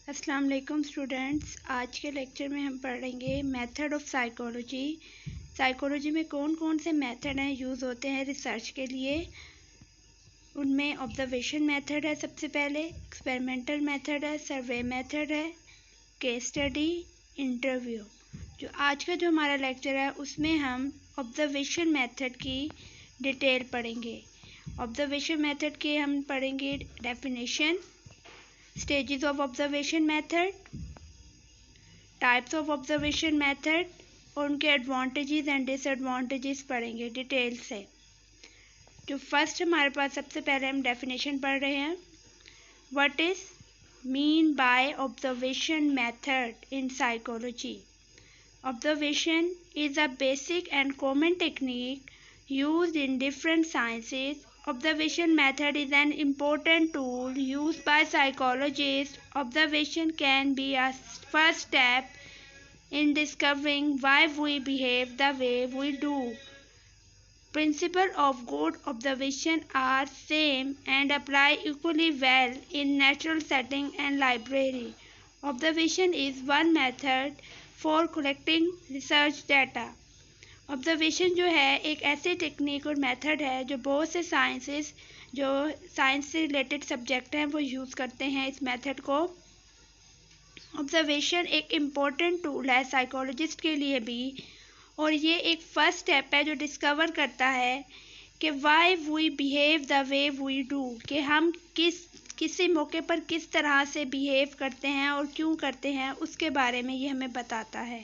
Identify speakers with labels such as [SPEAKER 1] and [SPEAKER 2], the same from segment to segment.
[SPEAKER 1] अस्सलाम वालेकुम स्टूडेंट्स। आज के लेक्चर में हम पढ़ेंगे मेथड ऑफ साइकोलॉजी। साइकोलॉजी में कौन कौन से मेथड हैं यूज़ होते हैं रिसर्च के लिए। उनमें ऑब्जर्वेशन मेथड है, सबसे पहले एक्सपेरिमेंटल मेथड है, सर्वे मेथड है, केस स्टडी, इंटरव्यू। जो आज का जो हमारा लेक्चर है उसमें हम ऑब्जर्वेशन मेथड की डिटेल पढ़ेंगे। ऑब्जर्वेशन मेथड के हम पढ़ेंगे definition, stages of observation method, types of observation method और उनके एडवांटेजेस एंड डिसएडवांटेजेस पढ़ेंगे डिटेल से। जो फर्स्ट हमारे पास सबसे पहले हम डेफिनेशन पढ़ रहे हैं। What is mean by observation method in psychology? Observation is a basic and common technique used in different sciences. Observation method is an important tool used by psychologists. Observation can be a first step in discovering why we behave the way we do. Principles of good observation are same and apply equally well in natural setting and library. Observation is one method for collecting research data. Observation जो है एक ऐसी technique और method है जो बहुत से science से रिलेटेड सब्जेक्ट हैं वो यूज़ करते हैं इस मेथड को। ऑब्जर्वेशन एक इम्पोर्टेंट टूल है साइकोलॉजिस्ट के लिए भी, और ये एक फर्स्ट स्टेप है जो डिस्कवर करता है कि why we behave the way we do, कि हम किसी मौके पर किस तरह से बिहेव करते हैं और क्यों करते हैं, उसके बारे में ये हमें बताता है।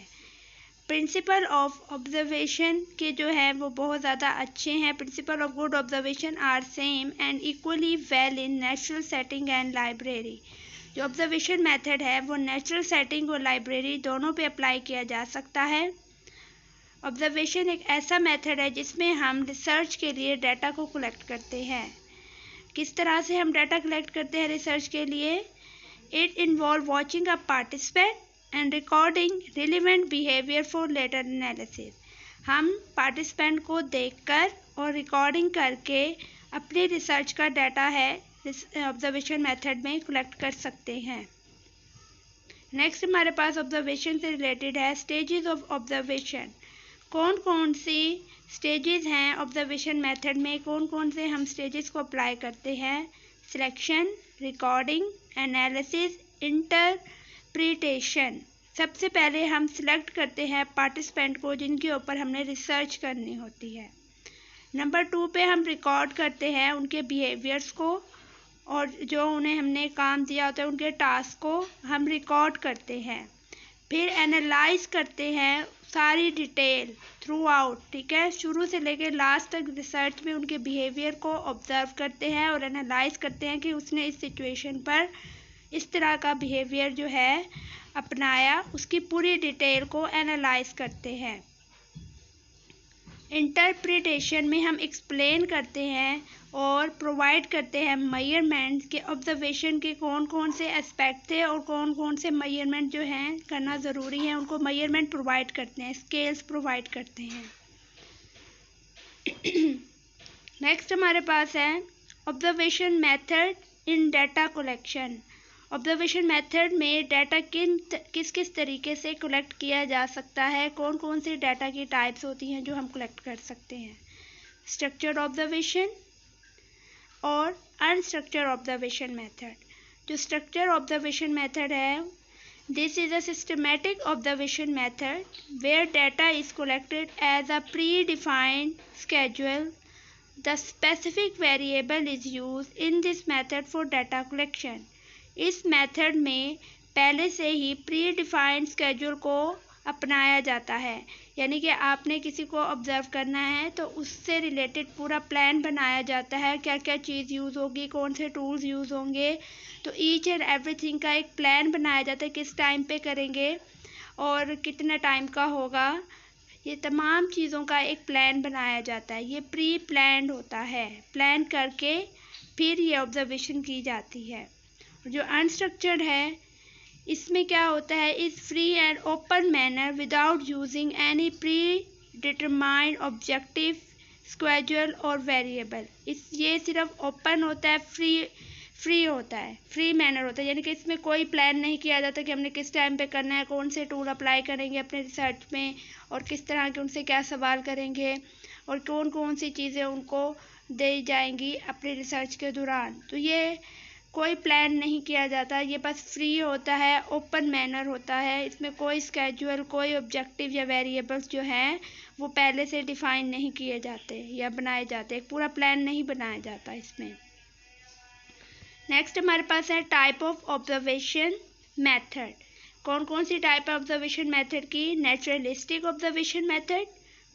[SPEAKER 1] प्रिंसिपल ऑफ ऑब्जर्वेशन के जो है वो बहुत ज़्यादा अच्छे हैं। Principle of good observation are same and equally well in natural setting and library. जो ऑब्जर्वेशन मेथड है वो नेचुरल सेटिंग और लाइब्रेरी दोनों पे अप्लाई किया जा सकता है। ऑब्जर्वेशन एक ऐसा मेथड है जिसमें हम रिसर्च के लिए डाटा को कलेक्ट करते हैं। किस तरह से हम डाटा कलेक्ट करते हैं रिसर्च के लिए? It involve watching a participant and recording relevant behaviour for later analysis. हम पार्टिसिपेंट को देखकर और रिकॉर्डिंग करके अपने रिसर्च का डाटा है ऑब्जर्वेशन मेथड में कलेक्ट कर सकते हैं। नेक्स्ट हमारे पास ऑब्जर्वेशन से रिलेटेड है स्टेजेस ऑफ ऑब्जर्वेशन। कौन कौन सी स्टेजेस हैं ऑब्जर्वेशन मेथड में, कौन कौन से हम स्टेजेस को अप्लाई करते हैं? Selection, recording, analysis, interpretation. सबसे पहले हम सिलेक्ट करते हैं पार्टिसिपेंट को जिनके ऊपर हमने रिसर्च करनी होती है। नंबर 2 पे हम रिकॉर्ड करते हैं उनके बिहेवियर्स को, और जो उन्हें हमने काम दिया होता है उनके टास्क को हम रिकॉर्ड करते हैं। फिर एनालाइज करते हैं सारी डिटेल थ्रू आउट, ठीक है, शुरू से लेकर लास्ट तक रिसर्च में उनके बिहेवियर को ऑब्जर्व करते हैं और एनालाइज करते हैं कि उसने इस सिचुएशन पर इस तरह का बिहेवियर जो है अपनाया, उसकी पूरी डिटेल को एनालाइज करते हैं। इंटरप्रिटेशन में हम एक्सप्लेन करते हैं और प्रोवाइड करते हैं मेजरमेंट के ऑब्जर्वेशन के कौन कौन से एस्पेक्ट थे और कौन कौन से मेजरमेंट जो हैं करना ज़रूरी है, उनको मेजरमेंट प्रोवाइड करते हैं, स्केल्स प्रोवाइड करते हैं। नेक्स्ट हमारे पास है observation method in data collection. Observation method में डाटा किस किस तरीके से कलेक्ट किया जा सकता है, कौन कौन सी डाटा की टाइप्स होती हैं जो हम कलेक्ट कर सकते हैं? स्ट्रक्चर्ड ऑब्जर्वेशन और अनस्ट्रक्चर्ड ऑब्जर्वेशन मेथड। जो स्ट्रक्चर्ड ऑब्जर्वेशन मेथड है, this is a systematic observation method where data is collected as a predefined schedule. The specific variable is used in this method for data collection. इस मेथड में पहले से ही pre defined schedule को अपनाया जाता है, यानी कि आपने किसी को ऑब्जर्व करना है तो उससे रिलेटेड पूरा प्लान बनाया जाता है, क्या क्या चीज़ यूज़ होगी, कौन से टूल्स यूज़ होंगे, तो ईच एंड एवरीथिंग का एक प्लान बनाया जाता है, किस टाइम पे करेंगे और कितना टाइम का होगा, ये तमाम चीज़ों का एक प्लान बनाया जाता है। ये प्री प्लान्ड होता है, प्लान करके फिर ये ऑब्जर्वेशन की जाती है। जो अनस्ट्रक्चर्ड है इसमें क्या होता है, इस free and open manner without using any pre determined objective schedule और वेरिएबल। ये सिर्फ ओपन होता है, फ्री होता है, फ्री मैनर होता है, यानी कि इसमें कोई प्लान नहीं किया जाता कि हमने किस टाइम पे करना है, कौन से टूल अप्लाई करेंगे अपने रिसर्च में और किस तरह के उनसे क्या सवाल करेंगे और कौन कौन सी चीज़ें उनको दी जाएंगी अपने रिसर्च के दौरान। तो ये कोई प्लान नहीं किया जाता, ये बस फ्री होता है, ओपन मैनर होता है। इसमें कोई स्केड्यूल, कोई ऑब्जेक्टिव या वेरिएबल्स जो हैं वो पहले से डिफाइन नहीं किए जाते या बनाए जाते, एक पूरा प्लान नहीं बनाया जाता इसमें। नेक्स्ट हमारे पास है टाइप ऑफ ऑब्जर्वेशन मेथड। कौन कौन सी टाइप है ऑब्जर्वेशन मेथड की? Naturalistic observation method,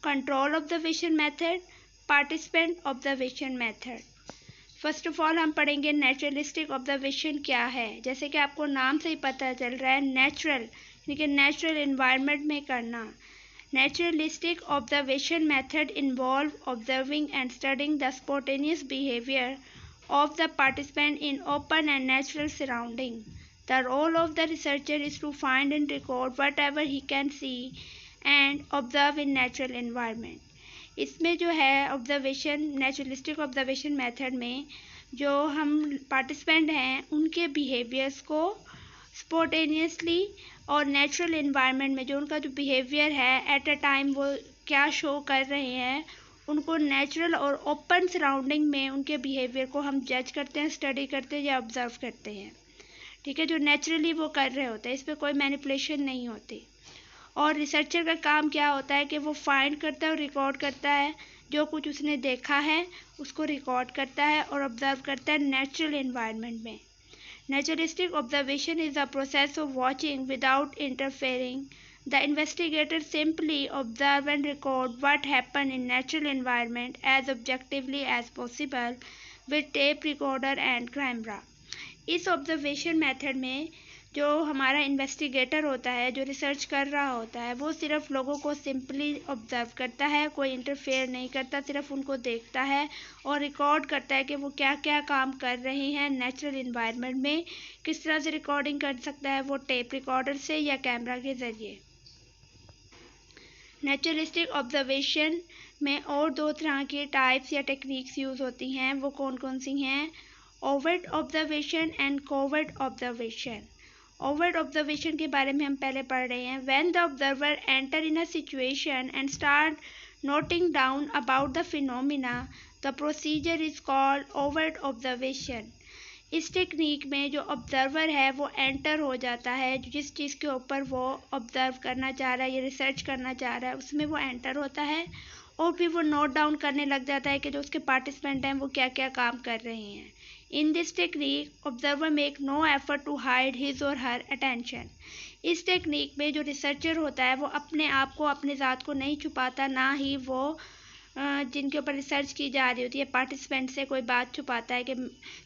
[SPEAKER 1] control observation method, participant observation method. First of all हम पढ़ेंगे नेचुरलिस्टिक ऑब्जर्वेशन क्या है। जैसे कि आपको नाम से ही पता चल रहा है, नेचुरल यानी कि नेचुरल इन्वायरमेंट में करना। Naturalistic observation method involve observing and studying the spontaneous behaviour of the participant in open and natural surrounding. The role of the researcher is to find and record whatever he can see and observe in natural environment. इसमें जो है observation, naturalistic observation method में जो हम participant हैं उनके behaviours को spontaneously और नेचुरल इन्वायरमेंट में जो उनका जो बिहेवियर है एट अ टाइम वो क्या शो कर रहे हैं, उनको नेचुरल और ओपन सराउंडिंग में उनके बिहेवियर को हम जज करते हैं, स्टडी करते हैं या ऑब्जर्व करते हैं। ठीक है, जो नेचुरली वो कर रहे होते हैं, इस पर कोई मैनिपुलेशन नहीं होती। और रिसर्चर का काम क्या होता है कि वो फाइंड करता है और रिकॉर्ड करता है, जो कुछ उसने देखा है उसको रिकॉर्ड करता है और ऑब्जर्व करता है नेचुरल एनवायरनमेंट में। Naturalistic observation is the process of watching without interfering. The investigator simply observe and record what happened in natural environment as objectively as possible with tape recorder and camera. इस observation method में जो हमारा investigator होता है, जो research कर रहा होता है, वो सिर्फ लोगों को सिंपली ऑब्जर्व करता है, कोई इंटरफेयर नहीं करता, सिर्फ उनको देखता है और रिकॉर्ड करता है कि वो क्या क्या काम कर रहे हैं नेचुरल इन्वायरमेंट में। किस तरह से रिकॉर्डिंग कर सकता है वो? टेप रिकॉर्डर से या कैमरा के ज़रिए। नेचुरलिस्टिक ऑब्जर्वेशन में और दो तरह की टाइप्स या टेक्निक्स यूज़ होती हैं, वो कौन कौन सी हैं? Overt observation and covert observation. Overt observation के बारे में हम पहले पढ़ रहे हैं। When the observer enter in a situation and start noting down about the phenomena, the procedure is called overt observation. इस टेक्निक में जो ऑब्जर्वर है वो एंटर हो जाता है, जिस चीज़ के ऊपर वो ऑब्जर्व करना चाह रहा है या रिसर्च करना चाह रहा है उसमें वो एंटर होता है और फिर वो नोट डाउन करने लग जाता है कि जो उसके पार्टिसिपेंट हैं वो क्या क्या काम कर रहे हैं। In this technique observer make no effort to hide his or her attention. इस टेक्निक में जो रिसर्चर होता है वो अपने आप को, अपने ज़ात को नहीं छुपाता, ना ही वो जिनके ऊपर रिसर्च की जा रही होती है पार्टिसिपेंट से कोई बात छुपाता है कि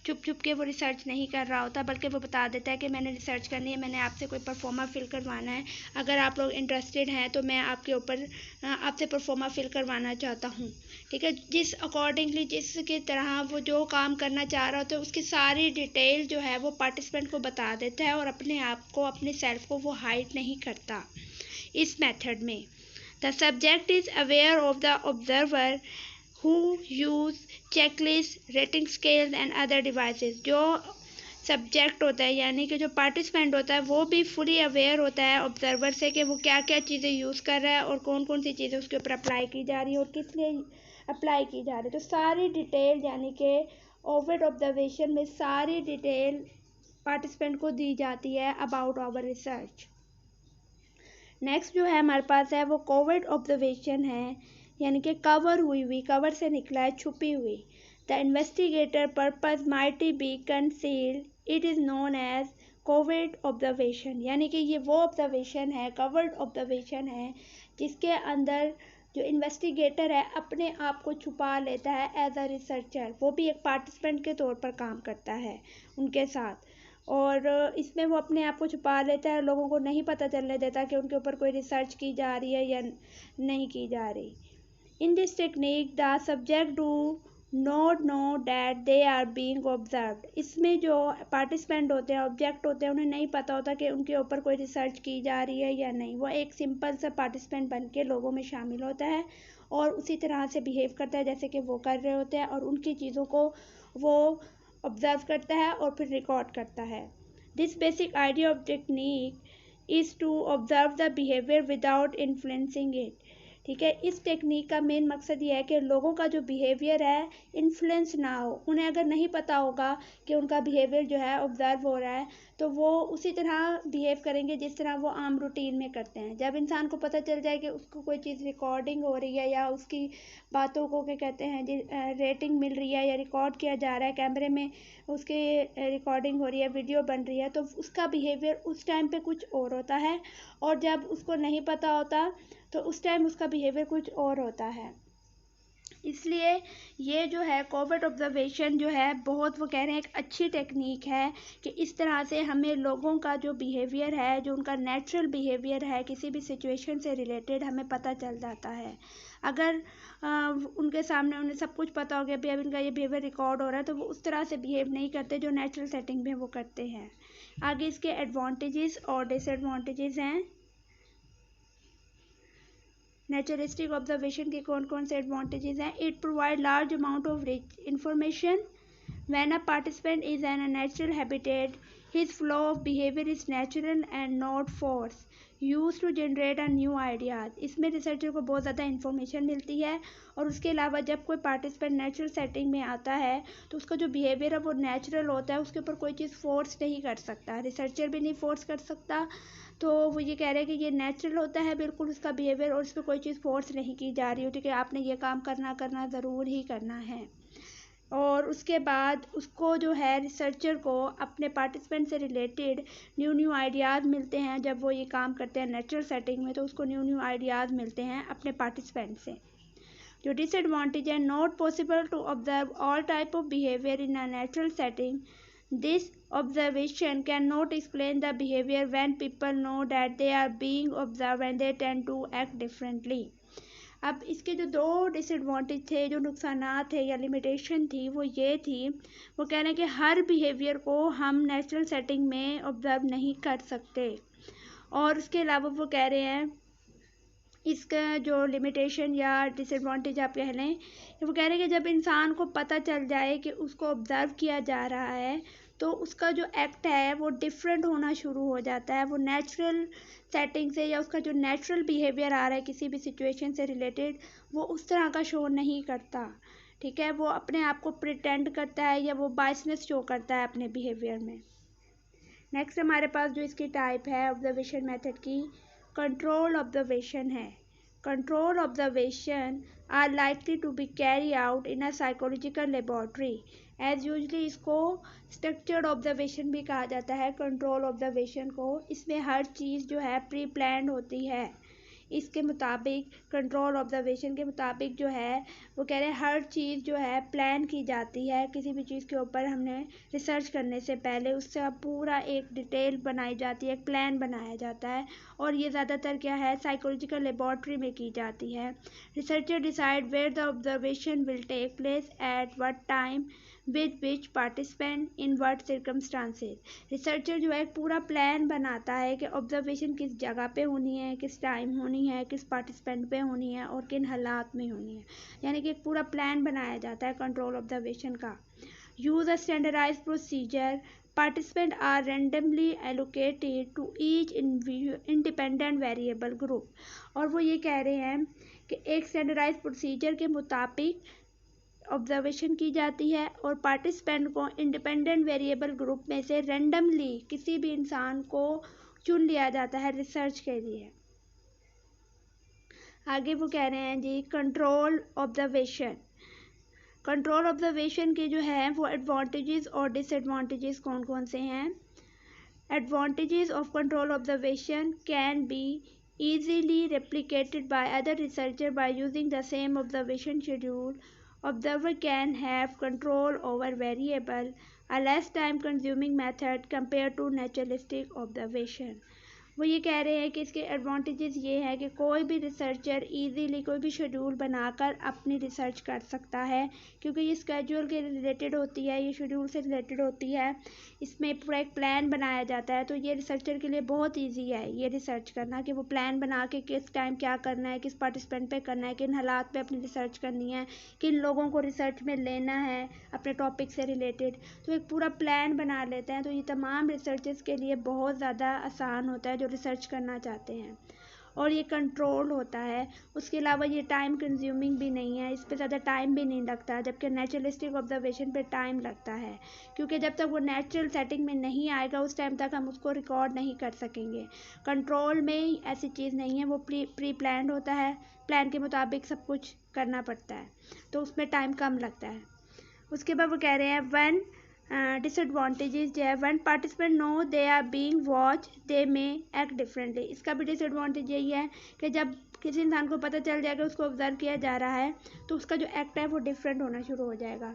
[SPEAKER 1] छुप छुप के वो रिसर्च नहीं कर रहा होता, बल्कि वो बता देता है कि मैंने रिसर्च करनी है, मैंने आपसे कोई परफॉर्मा फिल करवाना है, अगर आप लोग इंटरेस्टेड हैं तो मैं आपके ऊपर आपसे परफॉर्मा फिल करवाना चाहता हूँ। ठीक है, जिस अकॉर्डिंगली जिसकी तरह वो जो काम करना चाह रहा होता है उसकी सारी डिटेल जो है वो पार्टिसिपेंट को बता देता है और अपने आप को, अपने सेल्फ को वो हाइड नहीं करता इस मेथड में। The subject is aware of the observer who use checklists, rating scales and other devices. जो सब्जेक्ट होता है यानी कि जो पार्टिसिपेंट होता है वो भी फुली अवेयर होता है ऑब्जर्वर से कि वो क्या क्या चीज़ें यूज़ कर रहा है और कौन कौन सी चीज़ें उसके ऊपर अप्लाई की जा रही है और किस लिए अप्लाई की जा रही है। तो सारी डिटेल यानी कि ओवर्ट ऑब्जर्वेशन में सारी डिटेल पार्टिसिपेंट को दी जाती है अबाउट आवर रिसर्च। नेक्स्ट जो है हमारे पास है वो कोवर्ट ऑब्जर्वेशन है, यानी कि कवर हुई, कवर से निकला है, छुपी हुई। The investigator purpose might be concealed, it is known as covert observation. यानी कि ये वो ऑब्जर्वेशन है, कवर्ट ऑब्जर्वेशन है, जिसके अंदर जो इन्वेस्टिगेटर है अपने आप को छुपा लेता है एज अ रिसर्चर। वो भी एक पार्टिसिपेंट के तौर पर काम करता है उनके साथ और इसमें वो अपने आप को छुपा लेता है, लोगों को नहीं पता चलने देता कि उनके ऊपर कोई रिसर्च की जा रही है या नहीं की जा रही। In this technique the subject do not know that they are being observed. इसमें जो पार्टिसिपेंट होते हैं, ऑब्जेक्ट होते हैं, उन्हें नहीं पता होता कि उनके ऊपर कोई रिसर्च की जा रही है या नहीं। वो एक सिंपल सा पार्टिसिपेंट बन के लोगों में शामिल होता है और उसी तरह से बिहेव करता है जैसे कि वो कर रहे होते हैं और उनकी चीज़ों को वो ऑब्जर्व करता है और फिर रिकॉर्ड करता है। This basic idea of technique is to observe the behaviour without influencing it. ठीक है, इस टेक्निक का मेन मकसद ये है कि लोगों का जो बिहेवियर है इन्फ्लुएंस ना हो। उन्हें अगर नहीं पता होगा कि उनका बिहेवियर जो है ऑब्जर्व हो रहा है तो वो उसी तरह बिहेव करेंगे जिस तरह वो आम रूटीन में करते हैं। जब इंसान को पता चल जाए कि उसको कोई चीज़ रिकॉर्डिंग हो रही है या उसकी बातों को क्या कहते हैं रेटिंग मिल रही है या रिकॉर्ड किया जा रहा है, कैमरे में उसकी रिकॉर्डिंग हो रही है, वीडियो बन रही है, तो उसका बिहेवियर उस टाइम पे कुछ और होता है और जब उसको नहीं पता होता तो उस टाइम उसका बिहेवियर कुछ और होता है। इसलिए ये जो है कोवर्ट ऑब्जर्वेशन जो है बहुत, वो कह रहे हैं, एक अच्छी टेक्निक है कि इस तरह से हमें लोगों का जो बिहेवियर है, जो उनका नेचुरल बिहेवियर है किसी भी सिचुएशन से रिलेटेड, हमें पता चल जाता है। अगर उनके सामने उन्हें सब कुछ पता हो गया भी अब इनका ये बिहेवियर रिकॉर्ड हो रहा है तो वो उस तरह से बिहेव नहीं करते जो नेचुरल सेटिंग में वो करते हैं। आगे इसके एडवांटेजेस और डिसएडवांटेजेस हैं। नेचुरलिस्टिक ऑब्जर्वेशन के कौन कौन से एडवांटेजेस हैं? It provide large amount of rich information when a participant is in a natural habitat his flow of behaviour is natural and not force use to generate a new ideas. इसमें researcher को बहुत ज़्यादा information मिलती है और उसके अलावा जब कोई पार्टिसिपेंट नेचुरल सेटिंग में आता है तो उसका जो बिहेवियर है वो नेचुरल होता है, उसके ऊपर कोई चीज़ फोर्स नहीं कर सकता, रिसर्चर भी नहीं फोर्स कर सकता। तो वो ये कह रहे हैं कि ये नेचुरल होता है बिल्कुल उसका बिहेवियर और उस पर कोई चीज़ फोर्स नहीं की जा रही होती कि आपने ये काम करना ज़रूर ही करना है। और उसके बाद उसको जो है रिसर्चर को अपने पार्टिसिपेंट से रिलेटेड न्यू आइडियाज़ मिलते हैं। जब वो ये काम करते हैं नेचुरल सेटिंग में तो उसको न्यू आइडियाज़ मिलते हैं अपने पार्टिसिपेंट से। जो डिसएडवांटेज है, not possible to observe all type of behaviour in a natural setting. This observation cannot explain the behavior when people know that they are being observed and they tend to act differently. अब इसके जो दो disadvantage थे, जो नुकसानात थे या limitation थी, वो ये थी, वो कह रहे हैं कि हर बिहेवियर को हम नेचुरल सेटिंग में ऑब्जर्व नहीं कर सकते। और उसके अलावा वो कह रहे हैं इसका जो लिमिटेशन या डिसएडवांटेज आप कह लें, वो कह रहे हैं कि जब इंसान को पता चल जाए कि उसको ऑब्जर्व किया जा रहा है तो उसका जो एक्ट है वो डिफरेंट होना शुरू हो जाता है। वो नेचुरल सेटिंग से या उसका जो नेचुरल बिहेवियर आ रहा है किसी भी सिचुएशन से रिलेटेड वो उस तरह का शो नहीं करता। ठीक है, वो अपने आप को प्रिटेंड करता है या वो बायसनेस शो करता है अपने बिहेवियर में। नेक्स्ट हमारे पास जो इसकी टाइप है ऑब्जर्वेशन मेथड की, कंट्रोल ऑब्जर्वेशन है। Control observation are likely to be carry out in a psychological laboratory. As usually इसको स्ट्रक्चर्ड ऑब्जर्वेशन भी कहा जाता है कंट्रोल ऑब्जर्वेशन को। इसमें हर चीज़ जो है प्री प्लान्ड होती है। इसके मुताबिक कंट्रोल ऑब्जर्वेशन के मुताबिक जो है वो कह रहे हैं हर चीज़ जो है प्लान की जाती है। किसी भी चीज़ के ऊपर हमने रिसर्च करने से पहले उससे पूरा एक डिटेल बनाई जाती है, एक प्लान बनाया जाता है और ये ज़्यादातर क्या है साइकोलॉजिकल लेबॉर्ट्री में की जाती है। Researcher decide where the observation will take place at what time with which participant in what circumstances. Researcher जो है एक पूरा प्लान बनाता है कि ऑब्जर्वेशन किस जगह पे होनी है, किस टाइम होनी है, किस पार्टिसिपेंट पे होनी है और किन हालात में होनी है। यानी कि एक पूरा प्लान बनाया जाता है कंट्रोल ऑब्जर्वेशन का। Use a standardised procedure, participant are randomly allocated to each independent variable group. और वो ये कह रहे हैं कि एक स्टैंडर्डाइज्ड प्रोसीजर के मुताबिक ऑब्जर्वेशन की जाती है और पार्टिसिपेंट को इंडिपेंडेंट वेरिएबल ग्रुप में से रैंडमली किसी भी इंसान को चुन लिया जाता है रिसर्च के लिए। आगे वो कह रहे हैं जी कंट्रोल ऑब्जर्वेशन। कंट्रोल ऑब्जर्वेशन के जो है वो एडवांटेजेस और डिसएडवांटेजेस कौन कौन से हैं? Advantages of control observation can be easily replicated by other researchers by using the same observation schedule. Observer can have control over variable, a less time consuming method compared to naturalistic observation. वो ये कह रहे हैं कि इसके advantages ये है कि कोई भी रिसर्चर इजीली कोई भी शेड्यूल बनाकर अपनी रिसर्च कर सकता है, क्योंकि ये स्केड्यूल के रिलेटेड होती है, ये शेड्यूल से रिलेटेड होती है। इसमें पूरा एक प्लान बनाया जाता है, तो ये रिसर्चर के लिए बहुत ईजी है ये रिसर्च करना, कि वो प्लान बना के किस टाइम क्या करना है, किस पार्टिसिपेंट पे करना है, किन हालात पे अपनी रिसर्च करनी है, किन लोगों को रिसर्च में लेना है अपने टॉपिक से रिलेटेड, तो एक पूरा प्लान बना लेते हैं। तो ये तमाम रिसर्चर्स के लिए बहुत ज़्यादा आसान होता है जो रिसर्च करना चाहते हैं, और ये कंट्रोल होता है। उसके अलावा ये टाइम कंज्यूमिंग भी नहीं है, इस पर ज़्यादा टाइम भी नहीं लगता, जबकि नेचुरलिस्टिक ऑब्जर्वेशन पे टाइम लगता है, क्योंकि जब तक वो नेचुरल सेटिंग में नहीं आएगा उस टाइम तक हम उसको रिकॉर्ड नहीं कर सकेंगे। कंट्रोल में ऐसी चीज़ नहीं है, वो प्री प्लान्ड होता है, प्लान के मुताबिक सब कुछ करना पड़ता है, तो उसमें टाइम कम लगता है। उसके बाद वो कह रहे हैं वन डिसएडवांटेजेस जो है, one participant know they are being watch they may act differently. इसका भी डिसएडवांटेज यही है कि जब किसी इंसान को पता चल जाएगा उसको ऑब्जर्व किया जा रहा है, तो उसका जो एक्ट है वो डिफरेंट होना शुरू हो जाएगा।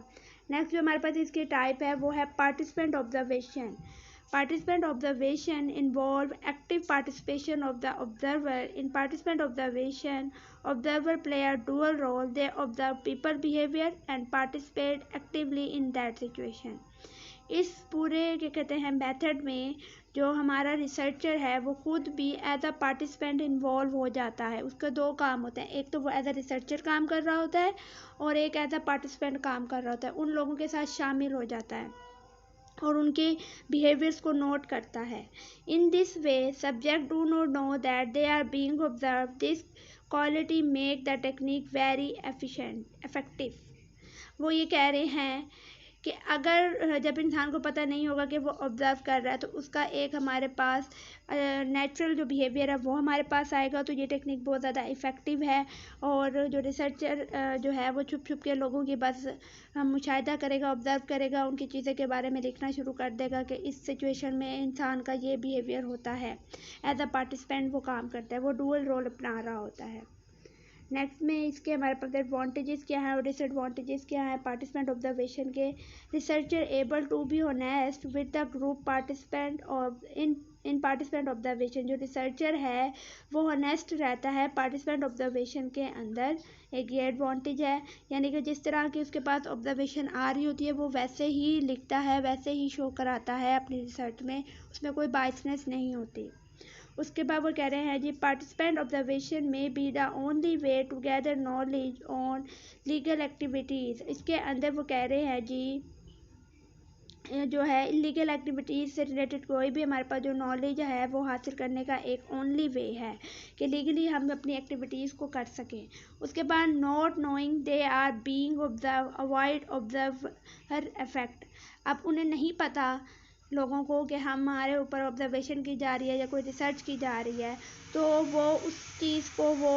[SPEAKER 1] नेक्स्ट जो हमारे पास इसकी टाइप है वो है participant observation. Participant observation involve active participation of the observer. In participant observation, observer play a dual role. They observe people behavior and participate actively in that situation. इस पूरे क्या कहते हैं मेथड में जो हमारा रिसर्चर है वो खुद भी एज अ पार्टिसिपेंट इन्वॉल्व हो जाता है। उसके दो काम होते हैं, एक तो वो एज अ रिसर्चर काम कर रहा होता है और एक एज अ पार्टिसिपेंट काम कर रहा होता है, उन लोगों के साथ शामिल हो जाता है और उनके बिहेवियर्स को नोट करता है। In this way subject do not know that they are being observe. This quality make the technique very effective. वो ये कह रहे हैं कि अगर जब इंसान को पता नहीं होगा कि वो ऑब्ज़र्व कर रहा है, तो उसका एक हमारे पास नेचुरल जो बिहेवियर है वो हमारे पास आएगा, तो ये टेक्निक बहुत ज़्यादा इफ़ेक्टिव है। और जो रिसर्चर जो है वो छुप छुप के लोगों की बस मुशाहिदा करेगा, ऑब्ज़र्व करेगा, उनकी चीज़ें के बारे में लिखना शुरू कर देगा कि इस सिचुएशन में इंसान का ये बिहेवियर होता है। एज अ पार्टिसिपेंट वो काम करता है, वो डुअल रोल अपना रहा होता है। नेक्स्ट में इसके हमारे पास एडवांटेजेस क्या है और डिसएडवांटेजेस क्या है पार्टिसिपेंट ऑब्जर्वेशन के। Researcher able to be honest with the group participant और इन पार्टिसिपेंट ऑब्जर्वेशन। जो रिसर्चर है वो ऑनेस्ट रहता है पार्टिसिपेंट ऑब्जर्वेशन के अंदर, एक ये एडवांटेज है। यानी कि जिस तरह की उसके पास ऑब्जर्वेशन आ रही होती है वो वैसे ही लिखता है, वैसे ही शो कराता है अपनी रिसर्च में, उसमें कोई बायसनेस नहीं होती। उसके बाद वो कह रहे हैं जी पार्टिसिपेंट ऑब्जर्वेशन में be the only way to gather knowledge on legal activities. इसके अंदर वो कह रहे हैं जी जो है इलीगल एक्टिविटीज़ से रिलेटेड कोई भी हमारे पास जो नॉलेज है वो हासिल करने का एक ओनली वे है कि लीगली हम अपनी एक्टिविटीज़ को कर सकें। उसके बाद not knowing they are being observe avoid observer effect. अब उन्हें नहीं पता लोगों को कि हमारे ऊपर ऑब्जर्वेशन की जा रही है या कोई रिसर्च की जा रही है, तो वो उस चीज़ को वो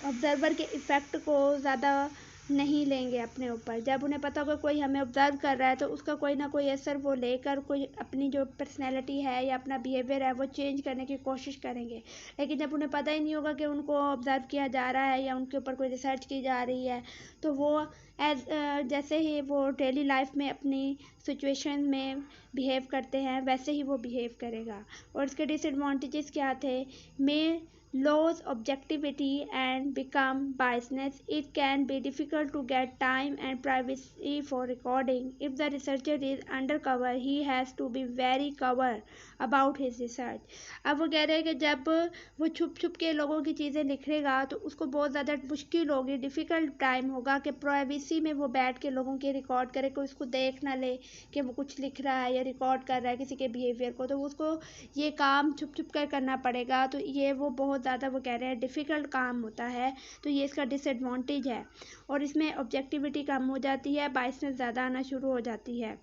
[SPEAKER 1] ऑब्जर्वर के इफ़ेक्ट को ज़्यादा नहीं लेंगे अपने ऊपर। जब उन्हें पता होगा कोई हमें ऑब्जर्व कर रहा है तो उसका कोई ना कोई असर वो लेकर कोई अपनी जो पर्सनैलिटी है या अपना बिहेवियर है वो चेंज करने की कोशिश करेंगे। लेकिन जब उन्हें पता ही नहीं होगा कि उनको ऑब्जर्व किया जा रहा है या उनके ऊपर कोई रिसर्च की जा रही है, तो वो जैसे ही वो डेली लाइफ में अपनी सिचुएशन में बिहेव करते हैं वैसे ही वो बिहेव करेगा। और इसके डिसएडवांटेजेस क्या थे? में lose objectivity and become biasness. It can be difficult to get time and privacy for recording. If the researcher is undercover, he has to be very cover about his research. अब वो कह रहे हैं कि जब वो छुप छुप के लोगों की चीज़ें लिखेगा तो उसको बहुत ज़्यादा मुश्किल होगी, डिफ़िकल्ट टाइम होगा कि प्राइवेसी में वो बैठ के लोगों के रिकॉर्ड करे, कोई उसको देख ना ले कि वो कुछ लिख रहा है या रिकॉर्ड कर रहा है किसी के बिहेवियर को, तो उसको ये काम छुप छुप कर करना पड़ेगा। तो ये वो बहुत ज़्यादा वो कह रहे हैं डिफ़िकल्ट काम होता है, तो ये इसका डिसएडवांटेज है। और इसमें ऑब्जेक्टिविटी कम हो जाती है, बायसनेस ज़्यादा आना शुरू हो जाती है,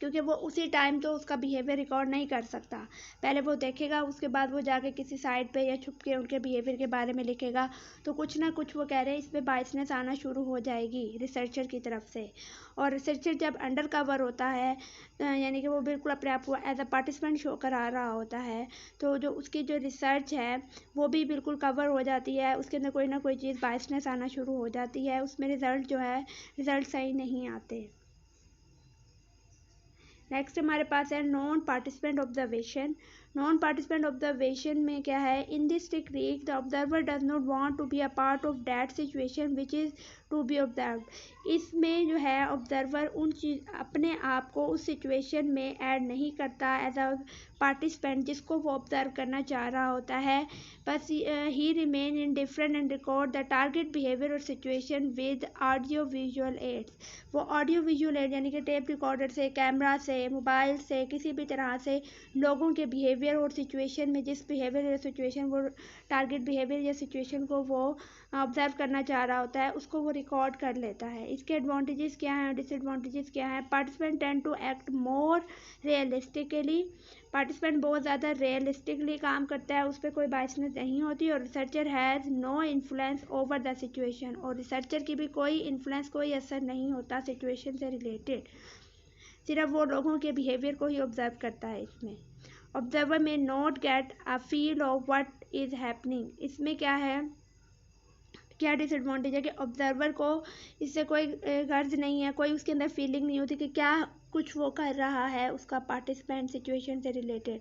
[SPEAKER 1] क्योंकि वो उसी टाइम तो उसका बिहेवियर रिकॉर्ड नहीं कर सकता। पहले वो देखेगा, उसके बाद वो जाके किसी साइट पे या छुप के उनके बिहेवियर के बारे में लिखेगा, तो कुछ ना कुछ वो कह रहे हैं इसमें बायसनेस आना शुरू हो जाएगी रिसर्चर की तरफ से। और रिसर्चर जब अंडर कवर होता है यानी कि वो बिल्कुल अपने आप को एज अ पार्टिसिपेंट शो करा रहा होता है, तो जो उसकी जो रिसर्च है वो भी बिल्कुल कवर हो जाती है, उसके अंदर कोई ना कोई चीज़ बायसनेस आना शुरू हो जाती है, उसमें रिज़ल्ट जो है रिज़ल्ट सही नहीं आते। नेक्स्ट हमारे पास है non participant observation. Non participant observation में क्या है, in this technique the observer does not want to be a part of that situation which is to be observed. इसमें जो है ऑब्जर्वर अपने आप को उस सिचुएशन में ऐड नहीं करता एज अ पार्टिसिपेंट जिसको वो ऑब्जर्व करना चाह रहा होता है, बस ही remain in different and record the target behaviour और situation with audio visual aids. वो ऑडियो विजुअल एड यानी कि टेप रिकॉर्डर से, कैमरा से, मोबाइल से, किसी भी तरह से लोगों के बिहेवियर और सिचुएशन में जिस बिहेवियर या सिचुएशन वो टारगेट बिहेवियर या सिचुएशन को वो ऑब्जर्व करना चाह रहा होता है उसको वो रिकॉर्ड कर लेता है। इसके एडवांटेजेस क्या हैं और डिसएडवांटेजेस क्या हैं? Participant tend to act more realistically. Participant बहुत ज़्यादा रियलिस्टिकली काम करता है, उस पर कोई बायसनेस नहीं होती। और researcher has no influence over the situation, और रिसर्चर की भी कोई इन्फ्लुएंस, कोई असर नहीं होता सिचुएशन से रिलेटेड, सिर्फ वो लोगों के बिहेवियर को ही ऑब्जर्व करता है। इसमें ऑब्जर्वर में not get a feel of what is happening. इसमें क्या है, क्या डिसएडवांटेज है कि ऑब्जर्वर को इससे कोई गर्ज नहीं है, कोई उसके अंदर फीलिंग नहीं होती कि क्या कुछ वो कर रहा है उसका पार्टिसिपेंट सिचुएशन से रिलेटेड।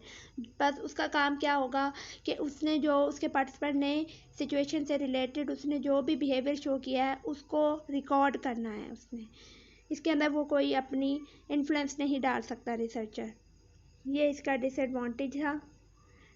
[SPEAKER 1] बस उसका काम क्या होगा कि उसने जो उसके पार्टिसिपेंट ने सिचुएशन से रिलेटेड उसने जो भी बिहेवियर शो किया है उसको रिकॉर्ड करना है उसने। इसके अंदर वो कोई अपनी इन्फ्लुएंस नहीं डाल सकता रिसर्चर। ये इसका डिसएडवांटेज था।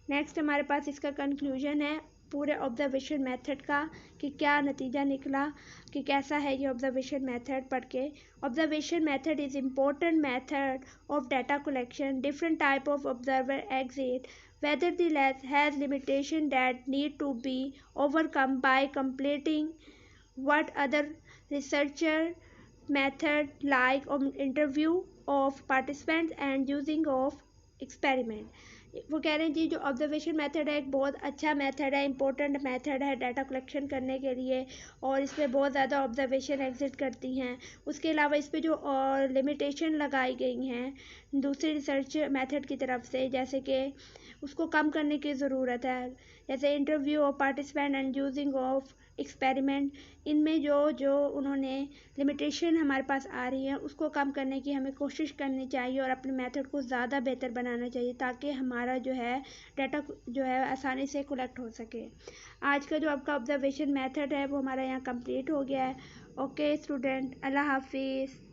[SPEAKER 1] नेक्स्ट हमारे पास इसका कंक्लूजन है पूरे ऑब्जर्वेशन मेथड का कि क्या नतीजा निकला, कि कैसा है ये ऑब्जर्वेशन मेथड पढ़ के। Observation method is important method of data collection. Different type of observer exit whether the lab has limitation that need to be overcome by completing what other researcher method like interview of participants and using of experiment। वो कह रहे हैं जी जो observation method है एक बहुत अच्छा method है, इंपॉर्टेंट मेथड है डाटा कलेक्शन करने के लिए, और इस पर बहुत ज़्यादा ऑब्जर्वेशन एग्जिट करती हैं। उसके अलावा इस पर जो लिमिटेशन लगाई गई हैं दूसरी रिसर्च मेथड की तरफ से, जैसे कि उसको कम करने की ज़रूरत है, जैसे interview of participant and using of experiment. इनमें जो उन्होंने लिमिटेशन हमारे पास आ रही है उसको कम करने की हमें कोशिश करनी चाहिए और अपने मेथड को ज़्यादा बेहतर बनाना चाहिए ताकि हमारा जो है डाटा जो है आसानी से कलेक्ट हो सके। आज का जो आपका ऑब्जर्वेशन मेथड है वो हमारा यहाँ कंप्लीट हो गया है। ओके स्टूडेंट, अल्लाह हाफिज़।